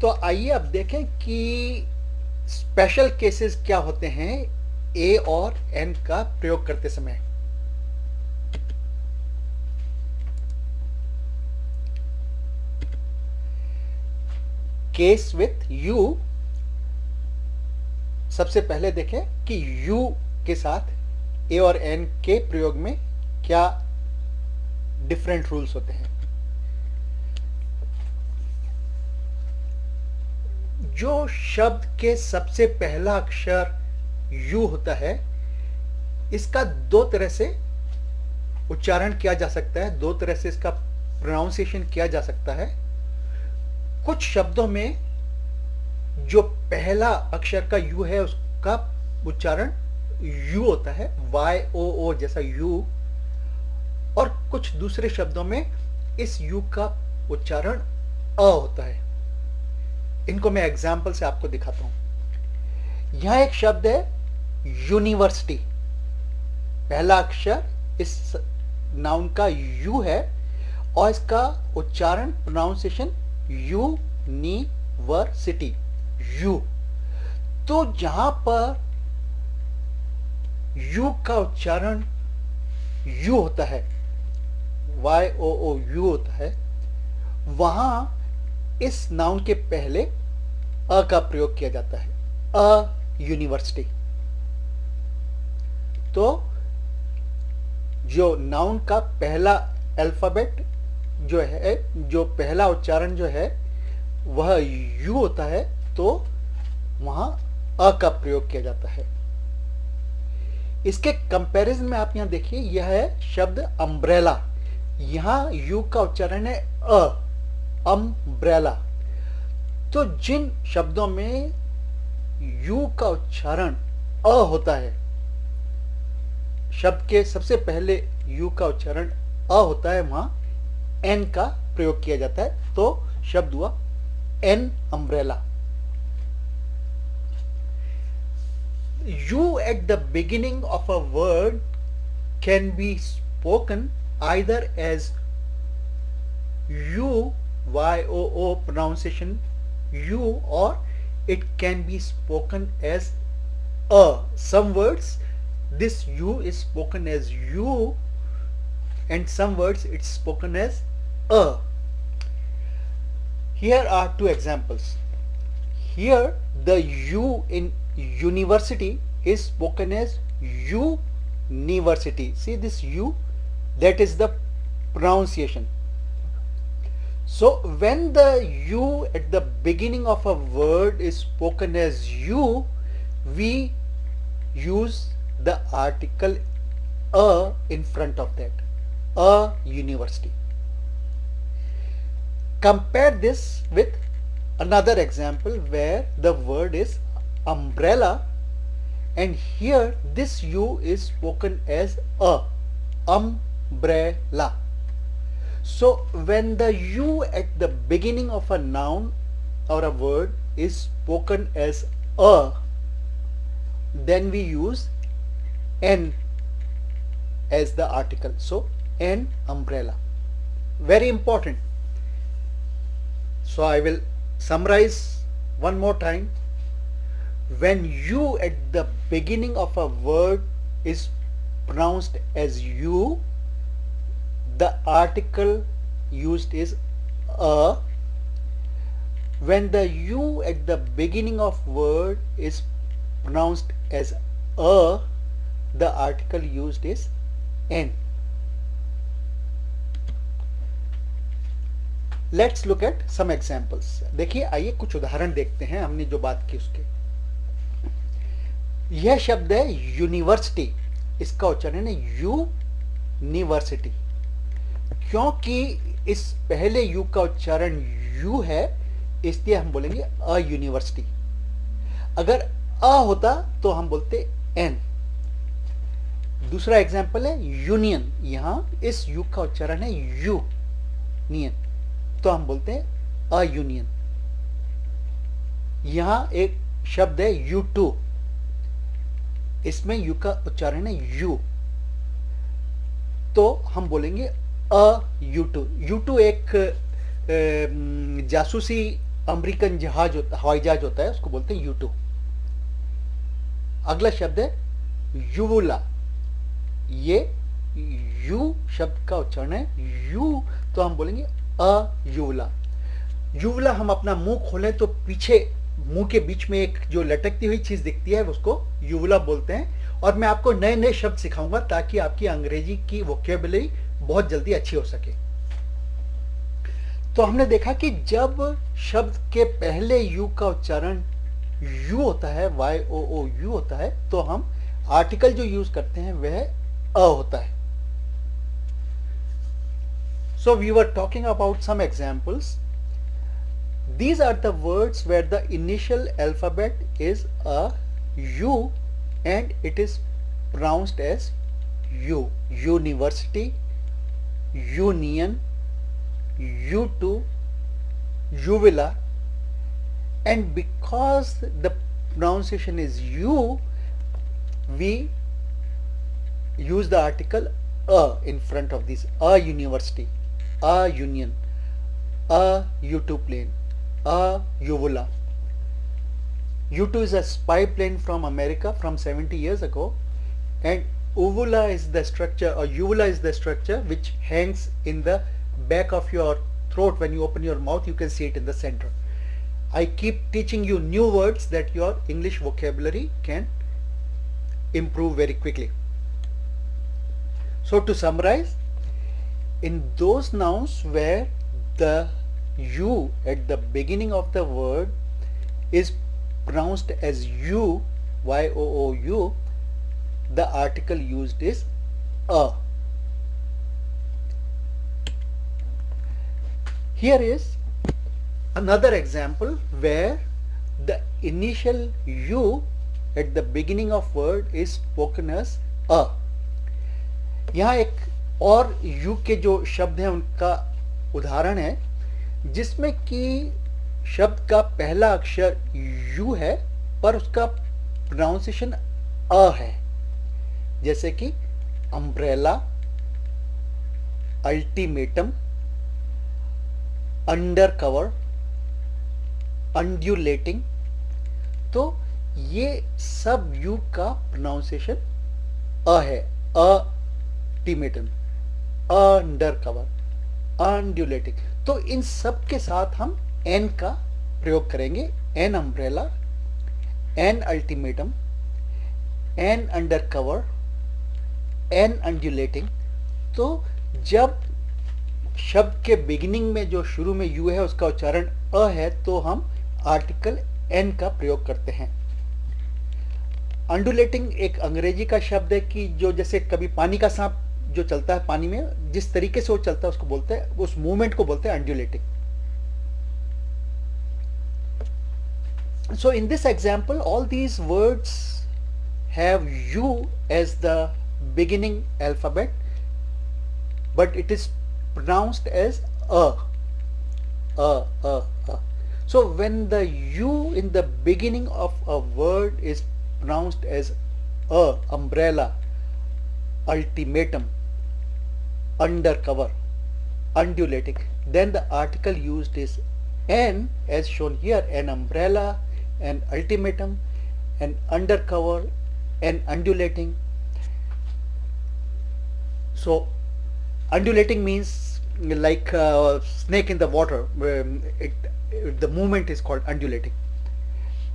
तो आइए अब देखें कि स्पेशल केसेस क्या होते हैं ए और एन का प्रयोग करते समय। केस विथ यू, सबसे पहले देखें कि यू के साथ ए और एन के प्रयोग में क्या डिफरेंट रूल्स होते हैं। जो शब्द के सबसे पहला अक्षर यू होता है, इसका दो तरह से उच्चारण किया जा सकता है, दो तरह से इसका प्रोनाउंसिएशन किया जा सकता है। कुछ शब्दों में जो पहला अक्षर का यू है उसका उच्चारण यू होता है, वाई ओ ओ जैसा यू, और कुछ दूसरे शब्दों में इस यू का उच्चारण अ होता है। इनको मैं एग्जाम्पल से आपको दिखाता हूं। यहां एक शब्द है यूनिवर्सिटी, पहला अक्षर इस नाउन का यू है और इसका उच्चारण प्रोनाउंसिएशन यूनिवर्सिटी, यू। तो जहां पर यू का उच्चारण यू होता है, वाई ओ ओ यू होता है, वहां इस नाउन के पहले अ का प्रयोग किया जाता है, अ यूनिवर्सिटी। तो जो नाउन का पहला अल्फाबेट जो है, जो पहला उच्चारण जो है वह यू होता है, तो वहां अ का प्रयोग किया जाता है। इसके कंपैरिजन में आप यहां देखिए, यह है शब्द अम्ब्रेला। यहां यू का उच्चारण है अ, अम्ब्रेला। तो जिन शब्दों में यू का उच्चारण अ होता है, शब्द के सबसे पहले यू का उच्चारण अ होता है, वहां एन का प्रयोग किया जाता है, तो शब्द हुआ an umbrella. You at the beginning of a word can be spoken either as you, y-o-o pronunciation you, or it can be spoken as a. Some words this you is spoken as you, and some words it's spoken as a. Here are two examples. Here the u in university is spoken as university. See this u, that is the pronunciation. So when the u at the beginning of a word is spoken as you, we use the article a in front of that, a university. Compare this with another example where the word is umbrella, and here this u is spoken as a, umbrella. So when the u at the beginning of a noun or a word is spoken as a, then we use n as the article. So an umbrella. Very important. So I will summarize one more time. When u at the beginning of a word is pronounced as you, the article used is a. When the u at the beginning of word is pronounced as a, the article used is n. Let's look at some examples. देखिए, आइए कुछ उदाहरण देखते हैं हमने जो बात की उसके। यह शब्द है यूनिवर्सिटी, इसका उच्चारण है यूनिवर्सिटी। क्योंकि इस पहले यू का उच्चारण यू है, इसलिए हम बोलेंगे अ यूनिवर्सिटी। अगर अ होता तो हम बोलते एन। दूसरा एग्जाम्पल है यूनियन, यहां इस यू का उच्चारण है यूनियन, तो हम बोलते हैं अ यूनियन। यहां एक शब्द है U2, इसमें यू का उच्चारण है यू, तो हम बोलेंगे अ U2। U2 एक जासूसी अमेरिकन जहाज होता, हवाई जहाज होता है, उसको बोलते हैं U2। अगला शब्द है युवुला। ये यू शब्द का उच्चारण है यू, तो हम बोलेंगे अ युवला। युवला, हम अपना मुंह खोलें तो पीछे मुंह के बीच में एक जो लटकती हुई चीज दिखती है उसको युवला बोलते हैं। और मैं आपको नए नए शब्द सिखाऊंगा ताकि आपकी अंग्रेजी की वोकेबुलरी बहुत जल्दी अच्छी हो सके। तो हमने देखा कि जब शब्द के पहले यू का उच्चारण यू होता है, YOOU होता है, तो हम आर्टिकल जो यूज करते हैं वह अ होता है। So we were talking about some examples. These are the words where the initial alphabet is a U and it is pronounced as U. University, union, U2, uvula, and because the pronunciation is U, we use the article a in front of this. A university, a union, a U2 plane, a uvula. U2 is a spy plane from America from 70 years ago, and uvula is the structure, or uvula is the structure which hangs in the back of your throat. When you open your mouth, you can see it in the center. I keep teaching you new words that your English vocabulary can improve very quickly. So to summarize, in those nouns where the U at the beginning of the word is pronounced as U, YOOU, the article used is a. Here is another example where the initial U at the beginning of word is spoken as a. यहाँ एक और U के जो शब्द हैं उनका उदाहरण है जिसमें कि शब्द का पहला अक्षर यू है पर उसका प्रोनाउंसिएशन अ है, जैसे कि umbrella, ultimatum, under cover, undulating. तो ये सब यू का प्रोनाउंसिएशन अ है। Ultimatum, under cover, undulating. तो इन सब के साथ हम एन का प्रयोग करेंगे। An umbrella, an ultimatum, an under cover, an undulating. तो जब शब्द के बिगिनिंग में जो शुरू में यू है उसका उच्चारण अ है तो हम आर्टिकल एन का प्रयोग करते हैं। अंडुलेटिंग एक अंग्रेजी का शब्द है कि जो जैसे कभी पानी का सांप जो चलता है पानी में, जिस तरीके से वो चलता है उसको बोलते हैं, उस मूवमेंट को बोलते हैं undulating. So in this example, all these words have U as the beginning alphabet, but it is pronounced as a. So when the U in the beginning of a word is pronounced as a, umbrella, ultimatum, undercover, undulating, then the article used is an, as shown here, an umbrella, an ultimatum, an undercover, an undulating. So undulating means like a snake in the water. The movement is called undulating.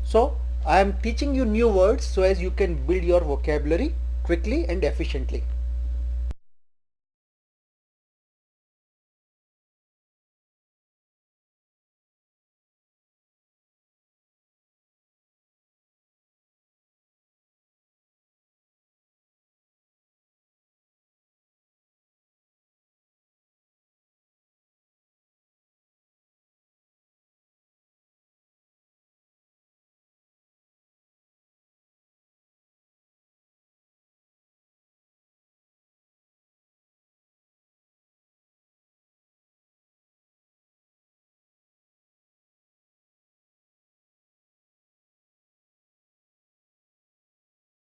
So I am teaching you new words so as you can build your vocabulary quickly and efficiently.